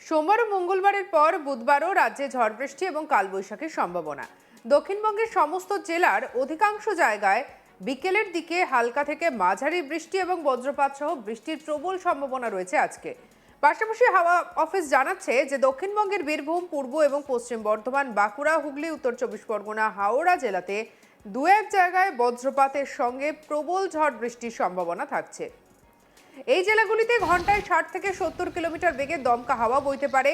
সোমবার ও মঙ্গলবারের পর বুধবারও রাজ্যে ঝড় বৃষ্টি এবং কালবৈশাখীর সম্ভাবনা। দক্ষিণবঙ্গের সমস্ত জেলার অধিকাংশ জায়গায় বিকেলের দিকে হালকা থেকে মাঝারি বৃষ্টি এবং বজ্রপাত সহ বৃষ্টির প্রবল সম্ভাবনা রয়েছে আজকে। পাশাপাশি হাওয়া অফিস জানাচ্ছে যে দক্ষিণবঙ্গের বীরভূম, পূর্ব এবং পশ্চিম বর্ধমান, বাঁকুড়া, হুগলি, উত্তর চব্বিশ পরগনা, হাওড়া জেলাতে দু এক জায়গায় বজ্রপাতের সঙ্গে প্রবল ঝড় বৃষ্টির সম্ভাবনা থাকছে। এই জেলাগুলিতে ঘন্টায় 60 থেকে 70 কিলোমিটার বেগে দমকা হাওয়া বইতে পারে।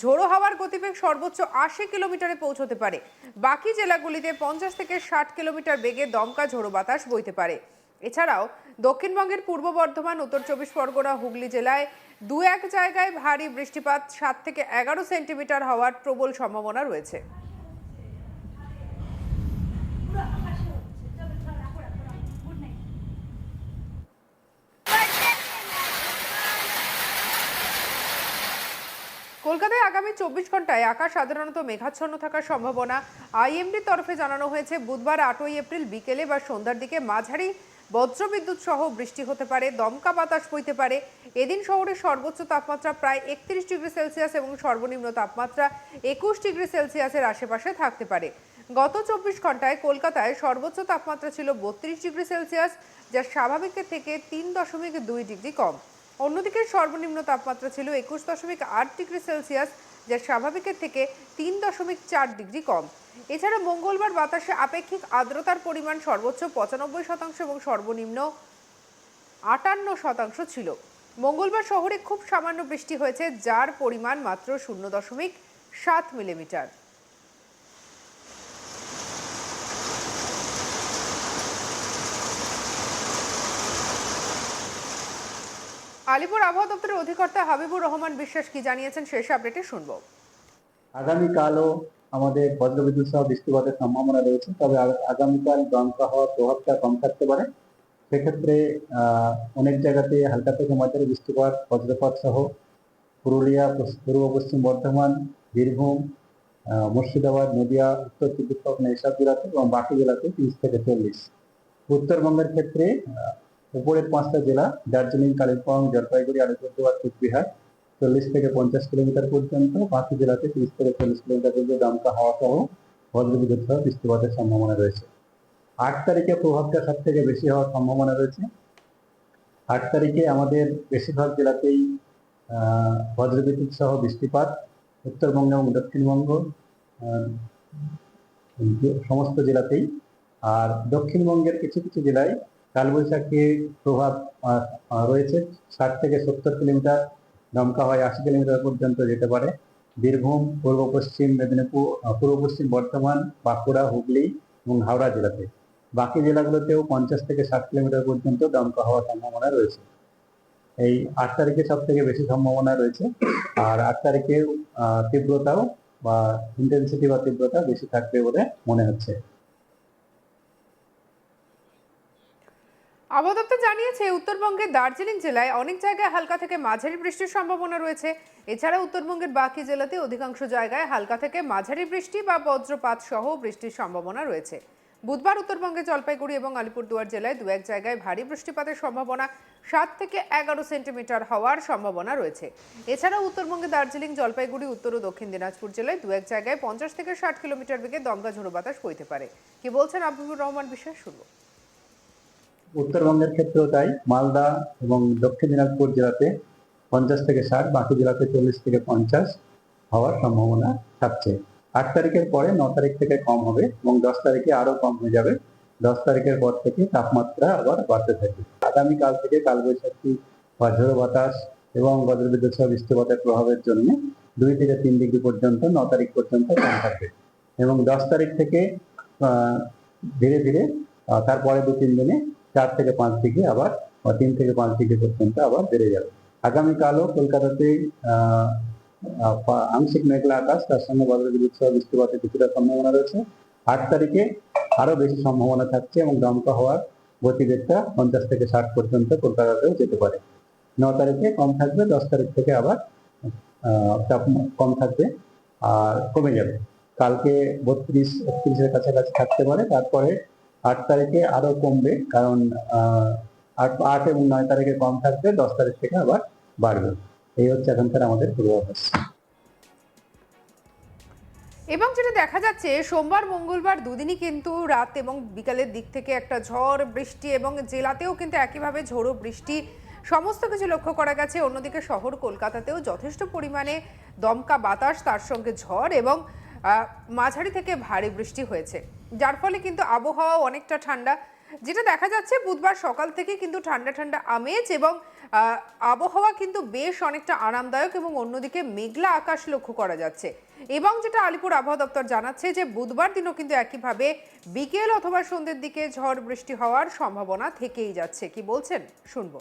ঝোড়ো হাওয়ার গতিবেগ সর্বোচ্চ 80 কিলোমিটারে পৌঁছতে পারে। বাকি জেলাগুলিতে 50 থেকে 60 কিলোমিটার বেগে দমকা ঝোড়ো বাতাস বইতে পারে। এছাড়াও দক্ষিণবঙ্গের পূর্ব বর্ধমান, উত্তর চব্বিশ পরগনা, হুগলি জেলায় দু এক জায়গায় ভারী বৃষ্টিপাত 7 থেকে 11 সেন্টিমিটার হওয়ার প্রবল সম্ভাবনা রয়েছে। কলকাতায় আগামী 24 ঘন্টায় আকাশ সাধারণত মেঘাচ্ছন্ন থাকার সম্ভাবনা। আইএমডির তরফে জানানো হয়েছে বুধবার 8 এপ্রিল বিকেলে বা সন্ধ্যার দিকে মাঝারি বজ্রবিদ্যুৎ সহ বৃষ্টি হতে পারে, দমকা বাতাস বইতে পারে। এদিন শহরের সর্বোচ্চ তাপমাত্রা প্রায় 31 ডিগ্রি সেলসিয়াস এবং সর্বনিম্ন তাপমাত্রা 21 ডিগ্রি সেলসিয়াসের আশেপাশে থাকতে পারে। গত 24 ঘন্টায় কলকাতায় সর্বোচ্চ তাপমাত্রা ছিল 32 ডিগ্রি সেলসিয়াস, যা স্বাভাবিকের থেকে 3.2 ডিগ্রি কম। অন্যদিকে সর্বনিম্ন তাপমাত্রা ছিল 21.8 ডিগ্রি সেলসিয়াস, যা স্বাভাবিকের থেকে 3.4 ডিগ্রি কম। এছাড়া মঙ্গলবার বাতাসে আপেক্ষিক আর্দ্রতার পরিমাণ সর্বোচ্চ 95% এবং সর্বনিম্ন 58% ছিল। মঙ্গলবার শহরে খুব সামান্য বৃষ্টি হয়েছে, যার পরিমাণ মাত্র 0.7 মিলিমিটার। আলিপুর আবহাওয়া দপ্তরের অধিকর্তা হাবিবুর রহমান বিশ্বাস কি জানিয়েছেন শেষ আপডেটে শুনব। আগামীকালও আমাদের বজ্রবিদ্যুৎ সহ বৃষ্টিপাতের সম্ভাবনা রয়েছে, তবে আগামীকাল দমকা হওয়ার প্রভাবটা কম থাকতে পারে। সেক্ষেত্রে অনেক জায়গাতে হালকা থেকে মাঝারি বৃষ্টিপাত, বজ্রপাত সহ পুরুলিয়া, পূর্ব পশ্চিম বর্ধমান, বীরভূম, মুর্শিদাবাদ, নদিয়া, উত্তর চব্বিশ পরগনা এসব জেলাতে এবং বাকি জেলাতে 30 থেকে 40। উত্তরবঙ্গের ক্ষেত্রে উপরের 5টা জেলা দার্জিলিং, কালিম্পং, জলপাইগুড়ি, আলিপুরদুয়ার, কুচবিহার 40 থেকে 50 কিলোমিটার পর্যন্ত, বাকি জেলাতে 30 থেকে 40 কিলোমিটার পর্যন্ত দমকা হাওয়া সহ বজ্রবিদ্যুৎ সহ বৃষ্টিপাতের সম্ভাবনা রয়েছে। 8 তারিখে প্রভাবটা সব থেকে বেশি হওয়ার সম্ভাবনা রয়েছে। 8 তারিখে আমাদের বেশিরভাগ জেলাতেই বজ্রবিদ্যুৎ সহ বৃষ্টিপাত, উত্তরবঙ্গ এবং দক্ষিণবঙ্গ সমস্ত জেলাতেই। আর দক্ষিণবঙ্গের কিছু কিছু জেলায় কালবৈশাখীর প্রভাব রয়েছে। 60 থেকে 70 কিলোমিটার, দমকা হয় 80 কিলোমিটার পর্যন্ত যেতে পারে। বীরভূম, পূর্ব পশ্চিম মেদিনীপুর, পূর্ব পশ্চিম বর্ধমান, বাঁকুড়া, হুগলি এবং হাওড়া জেলাতে। বাকি জেলাগুলোতেও 50 থেকে 60 কিলোমিটার পর্যন্ত দমকা হওয়ার সম্ভাবনা রয়েছে। এই 8 তারিখে সব থেকে বেশি সম্ভাবনা রয়েছে। আর 8 তারিখে তীব্রতাও বা ইন্টেন্সিটি বা তীব্রতা বেশি থাকবে বলে মনে হচ্ছে। আবহাওয়া দপ্তর জানিয়েছে উত্তরবঙ্গের দার্জিলিং জেলায় অনেক জায়গায় হালকা থেকে মাঝারি বৃষ্টির সম্ভাবনা রয়েছে। এছাড়া উত্তরবঙ্গের বাকি জেলাতে অধিকাংশ জায়গায় হালকা থেকে মাঝারি বৃষ্টি বা বজ্রপাত সহ বৃষ্টির সম্ভাবনা রয়েছে। বুধবার উত্তরবঙ্গে জলপাইগুড়ি এবং আলিপুরদুয়ার জেলায় দু এক জায়গায় ভারী বৃষ্টিপাতের সম্ভাবনা 7 থেকে 11 সেন্টিমিটার হওয়ার সম্ভাবনা রয়েছে। এছাড়া উত্তরবঙ্গে দার্জিলিং, জলপাইগুড়ি, উত্তর ও দক্ষিণ দিনাজপুর জেলায় দু এক জায়গায় 50 থেকে 60 কিলোমিটার বেগে দমকা ঝোড়ো বাতাস বইতে পারে। কি বলছেন হাবিবুর রহমান বিশ্বাস, শুনব। উত্তরবঙ্গের ক্ষেত্রেও তাই। মালদা এবং দক্ষিণ দিনাজপুর জেলাতে 50 থেকে 60, বাকি জেলাতে 40 থেকে 50 হওয়ার সম্ভাবনা থাকছে। 8 তারিখের পরে 9 তারিখ থেকে কম হবে এবং 10 তারিখে আরো কম হয়ে যাবে। 10 তারিখের পর থেকে তাপমাত্রা আবার বাড়তে থাকবে। আগামীকাল থেকে কালবৈশাখী বা ঝোড়ো বাতাস এবং বজ্রবিদ্যুৎ সহ বৃষ্টিপাতের প্রভাবের জন্য 2 থেকে 3 ডিগ্রি পর্যন্ত 9 তারিখ পর্যন্ত কম থাকবে এবং 10 তারিখ থেকে ধীরে ধীরে তারপরে 2-3 দিনে 4 থেকে 5 ডিগ্রি আবার 3 থেকে 5 ডিগ্রি পর্যন্ত আবার বেড়ে যাবে। আগামীকালও কলকাতাতে আংশিক মেঘলা আকাশ, তার সঙ্গে বজ্রবিদ্যুৎ সহ বৃষ্টিপাতের কিছুটা সম্ভাবনা রয়েছে। 8 তারিখে আরো বেশি সম্ভাবনা থাকছে এবং দমকা হওয়ার গতিবেগটা 50 থেকে 60 পর্যন্ত কলকাতাতেও যেতে পারে। 9 তারিখে কম থাকবে, 10 তারিখ থেকে আবার চাপ কম থাকবে আর কমে যাবে। কালকে 32-31-এর কাছাকাছি থাকতে পারে। তারপরে 8 তারিখে আরো কমবে, কারণ 8 এবং 9 তারিখে কম থাকবে, 10 তারিখ থেকে আবার বাড়বে। এই হচ্ছে এখনকার আমাদের পূর্বাভাস। এবং যেটা দেখা যাচ্ছে সোমবার মঙ্গলবার দুদিনই কিন্তু রাত এবং বিকালের দিক থেকে একটা ঝড় বৃষ্টি এবং জেলাতেও কিন্তু একইভাবে ঝোড়ো বৃষ্টি সমস্ত কিছু লক্ষ্য করা গেছে। অন্যদিকে শহর কলকাতাতেও যথেষ্ট পরিমাণে দমকা বাতাস, তার সঙ্গে ঝড় এবং মাঝারি থেকে ভারী বৃষ্টি হয়েছে, যার ফলে কিন্তু আবহাওয়া অনেকটা ঠান্ডা। যেটা দেখা যাচ্ছে বুধবার সকাল থেকে কিন্তু ঠান্ডা ঠান্ডা আমেজ এবং আবহাওয়া কিন্তু বেশ অনেকটা আরামদায়ক এবং অন্যদিকে মেঘলা আকাশ লক্ষ্য করা যাচ্ছে। এবং যেটা আলিপুর আবহাওয়া দপ্তর জানাচ্ছে যে বুধবার দিনও কিন্তু একইভাবে বিকেল অথবা সন্ধ্যের দিকে ঝড় বৃষ্টি হওয়ার সম্ভাবনা থেকেই যাচ্ছে। কি বলছেন শুনবো।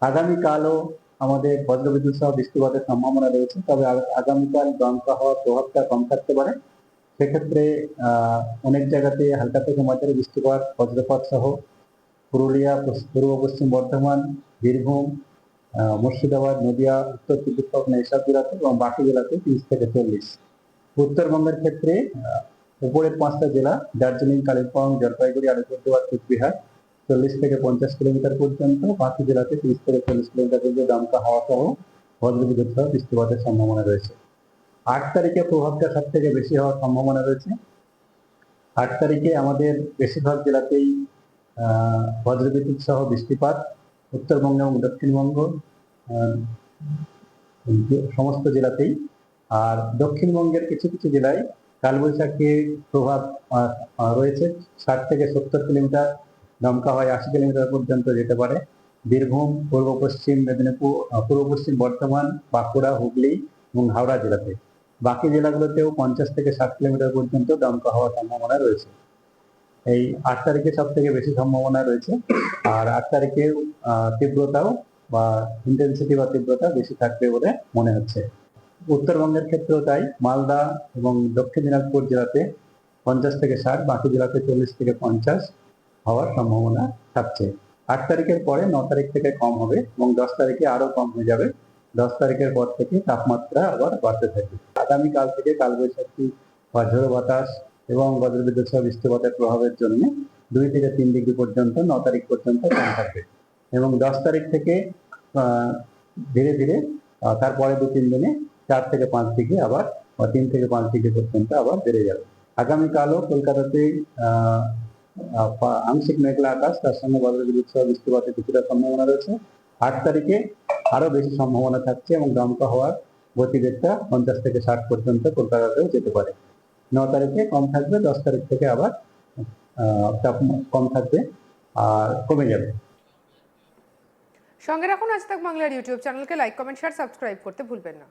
আগামীকালও আমাদের বজ্রবিদ্যুৎ সহ বৃষ্টিপাতের সম্ভাবনা রয়েছে, তবে আগামীকাল দমকা হওয়ার প্রভাবটা কম থাকতে পারে। সেক্ষেত্রে অনেক জায়গাতে হালকা থেকে মাঝারি বৃষ্টিপাত, বজ্রপাত সহ পুরুলিয়া, পূর্ব পশ্চিম বর্ধমান, বীরভূম, মুর্শিদাবাদ, নদিয়া, উত্তর চব্বিশ পরগনা এসব জেলাতে এবং বাকি জেলাতে 30 থেকে 40। উত্তরবঙ্গের ক্ষেত্রে উপরের 5টা জেলা দার্জিলিং, কালিম্পং, জলপাইগুড়ি, আলিপুরদুয়ার, কুচবিহার 40 থেকে 50 কিলোমিটার পর্যন্ত, বাকি জেলাতে 30 থেকে 40 কিলোমিটার পর্যন্ত দমকা হাওয়া সহ বজ্রবিদ্যুৎ সহ বৃষ্টিপাতের সম্ভাবনা রয়েছে। 8 তারিখে প্রভাবটা সব থেকে বেশি হওয়ার সম্ভাবনা রয়েছে। 8 তারিখে আমাদের বেশিরভাগ জেলাতেই বজ্রবিদ্যুৎ সহ বৃষ্টিপাত, উত্তরবঙ্গ এবং দক্ষিণবঙ্গ সমস্ত জেলাতেই। আর দক্ষিণবঙ্গের কিছু কিছু জেলায় কালবৈশাখীর প্রভাব রয়েছে। 60 থেকে 70 কিলোমিটার, দমকা হয় 80 কিলোমিটার পর্যন্ত যেতে পারে। বীরভূম, পূর্ব পশ্চিম মেদিনীপুর, পূর্ব পশ্চিম বর্ধমান, বাঁকুড়া, হুগলি এবং হাওড়া জেলাতে। বাকি জেলাগুলোতেও 50 থেকে 60 কিলোমিটার পর্যন্ত দমকা হওয়ার সম্ভাবনা রয়েছে। এই 8 তারিখে সব থেকে বেশি সম্ভাবনা রয়েছে। আর 8 তারিখে তীব্রতাও বা ইন্টেন্সিটি বা তীব্রতা বেশি থাকবে বলে মনে হচ্ছে। উত্তরবঙ্গের ক্ষেত্রেও তাই। মালদা এবং দক্ষিণ দিনাজপুর জেলাতে 50 থেকে 60, বাকি জেলাতে 40 থেকে 50 হওয়ার সম্ভাবনা থাকছে। 8 তারিখের পরে 9 তারিখ থেকে কম হবে এবং 10 তারিখে আরো কম হয়ে যাবে। 10 তারিখের পর থেকে তাপমাত্রা আবার বাড়তে থাকবে। আগামীকাল থেকে কালবৈশাখী বা ঝোড়ো বাতাস এবং বজ্রবিদ্যুৎ সহ বৃষ্টিপাতের প্রভাবের জন্য 2 থেকে 3 ডিগ্রি পর্যন্ত 9 তারিখ পর্যন্ত কম থাকবে এবং 10 তারিখ থেকে ধীরে ধীরে তারপরে 2-3 দিনে 4 থেকে 5 ডিগ্রি আবার 3 থেকে 5 ডিগ্রি পর্যন্ত আবার বেড়ে যাবে। আগামীকালও কলকাতাতে আংশিক মেঘলা আকাশ, তার সঙ্গে বজ্রবিদ্যুৎ সহ বৃষ্টিপাতের কিছুটা সম্ভাবনা রয়েছে। 8 তারিখে আরো বেশি সম্ভাবনা থাকছে এবং দমকা হওয়ার গতিবেগটা 50 থেকে 60 পর্যন্ত কলকাতাতেও যেতে পারে। 9 তারিখে কম থাকবে, 10 তারিখ থেকে আবার তাপ কম থাকবে আর কমে যাবে। সঙ্গে রাখুন আজ তাক বাংলার ইউটিউব চ্যানেলকে, লাইক, কমেন্ট, শেয়ার, সাবস্ক্রাইব করতে ভুলবেন না।